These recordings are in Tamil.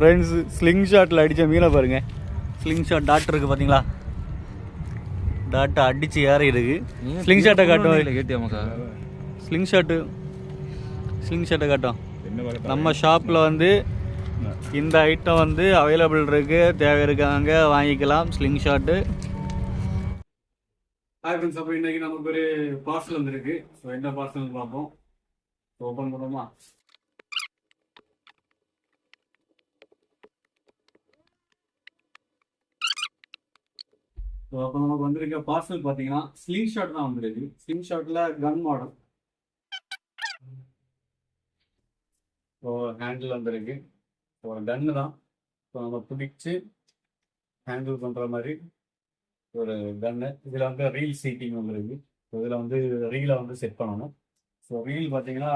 ஃப்ரெண்ட்ஸ் ஸ்லிங் ஷாட்டில் அடித்த மீனை பாருங்கள். ஸ்லிங் ஷாட் டாட் இருக்குது பார்த்தீங்களா? டாட்டை அடித்து ஏற இருக்கு. ஸ்லிங் ஷாட்டை காட்டும். கேட்டியாமாக்கா? ஸ்லிங் ஷாட்டை காட்டும். நம்ம ஷாப்பில் வந்து இந்த ஐட்டம் வந்து அவைலபிள் இருக்குது. தேவை இருக்காங்க வாங்கிக்கலாம். Sling shot. ஹாய் ஃப்ரெண்ட்ஸ், அப்போ இன்றைக்கி நமக்கு ஒரு பார்சல் வந்துருக்கு. ஸோ என்ன பார்சல்னு பார்ப்போம். ஓப்பன் பண்ணுவோமா? ஸோ அப்போ நமக்கு வந்திருக்க பார்சல் பார்த்தீங்கன்னா ஸ்லிங் ஷாட் தான் வந்துருக்கு. ஸ்லிங் ஷாட்டில் கன் மாடல். ஸோ ஹேண்டில் வந்துருக்கு. ஸோ ஒரு கன்னு தான். ஸோ நம்ம பிடிச்சி ஹேண்டில் பண்ணுற மாதிரி ஒரு கன்னு. இதில் வந்து ரீல் சீட்டிங் வந்துருக்கு. ஸோ இதில் வந்து ரீலை வந்து செட் பண்ணணும். ஸோ ரீல் பார்த்தீங்கன்னா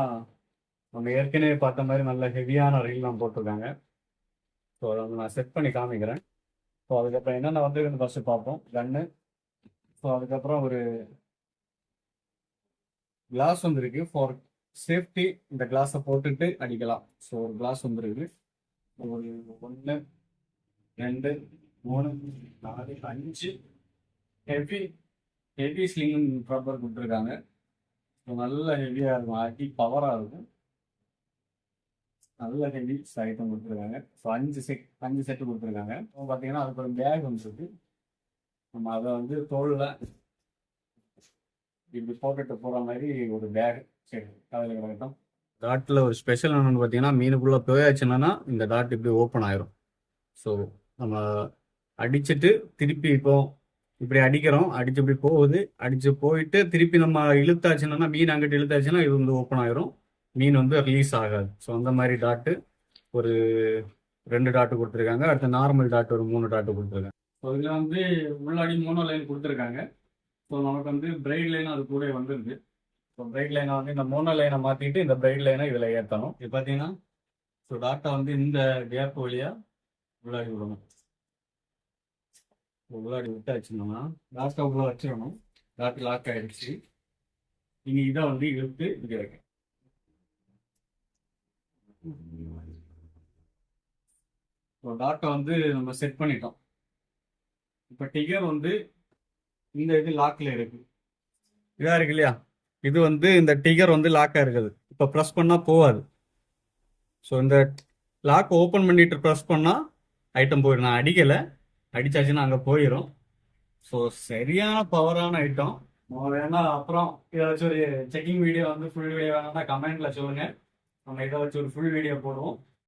நம்ம ஏற்கனவே பார்த்த மாதிரி நல்ல ஹெவியான ரீல் தான் போட்டிருக்காங்க. ஸோ அதை வந்து நான் செட் பண்ணி காமிக்கிறேன். ஸோ அதுக்கப்புறம் என்னென்ன வந்து ஃபஸ்ட்டு பார்ப்போம். கன்னு. ஸோ அதுக்கப்புறம் ஒரு கிளாஸ் வந்துருக்கு. ஃபார் சேஃப்டி இந்த கிளாஸை போட்டுட்டு அடிக்கலாம். ஸோ ஒரு கிளாஸ் வந்துருக்கு. ஒரு 1 2 3 4 5 ஹெவி ஸ்லிங் ப்ராப்பர் கொடுத்துருக்காங்க. நல்ல ஹெவியாக இருக்கும். அடி பவராக இருக்கும். நல்ல ஹெவி ஐட்டம் கொடுத்துருக்காங்க. ஸோ 5 செட்டு கொடுத்துருக்காங்க. இப்போ பார்த்தீங்கன்னா அதுக்கு ஒரு பேக் வந்துருக்கு. நம்ம அதை வந்து தோளில் இப்படி போட்டுட்டு போகிற மாதிரி ஒரு பேக். சரி, அதில் கிடக்கட்டும். டாட்டில் ஒரு ஸ்பெஷல் என்னென்னு பார்த்தீங்கன்னா, மீனுக்குள்ளே போயாச்சுன்னா இந்த டாட் இப்படி ஓப்பன் ஆயிரும். ஸோ நம்ம அடிச்சுட்டு திருப்பி இப்போ இப்படி அடிக்கிறோம். அடிச்சு இப்படி போகுது. அடிச்சு போயிட்டு திருப்பி நம்ம இழுத்தாச்சுன்னா, மீன் அங்கிட்டு இழுத்தாச்சுன்னா இது வந்து ஓப்பன் ஆயிரும். மீன் வந்து ரிலீஸ் ஆகாது. ஸோ அந்த மாதிரி டாட்டு ஒரு 2 டாட்டு கொடுத்துருக்காங்க. அடுத்து நார்மல் டாட் ஒரு 3 டாட்டு கொடுத்துருக்காங்க. ஸோ இதில் வந்து முன்னாடி 3 லைன் கொடுத்துருக்காங்க. ஸோ நமக்கு வந்து பிரைட் லைன் அது கூட வந்துருக்கு. ஸோ பிரைட் லைனை வந்து இந்த 3 லைனை மாற்றிட்டு இந்த பிரைட் லைனை இதில் ஏற்றணும். இது பார்த்தீங்கன்னா ஸோ டாட்டை வந்து இந்த கேப் வழியாக உள்ளாடி விடணும். உள்ளாடி விட்டாச்சுன்னா டாட்டை உள்ள வச்சிடணும். டாட் லாக் ஆகிடுச்சு. நீங்கள் இதை வந்து இழுத்து இங்கே வைக்க. டாட்டை வந்து நம்ம செட் பண்ணிட்டோம். இப்போ டிகர் வந்து இந்த இது லாக்கில் இருக்கு. இதாக இருக்கு இல்லையா? இது வந்து இந்த டிகர் வந்து லாக்காக இருக்குது. இப்போ ப்ரெஸ் பண்ணால் போகாது. ஸோ இந்த லாக் ஓப்பன் பண்ணிட்டு ப்ரெஸ் பண்ணால் ஐட்டம் போயிடும். நான் அடிக்கலை, அடித்தாச்சுன்னா அங்கே போயிடும். ஸோ சரியான பவரான ஐட்டம். வேணா அப்புறம் இதை வச்சு ஒரு செக்கிங் வீடியோ வந்து ஃபுல் வீடியோ வேணாம்னா கமெண்ட்டில் சொல்லுங்கள். நம்ம இதை வச்சு ஒரு ஃபுல் வீடியோ போடுவோம்.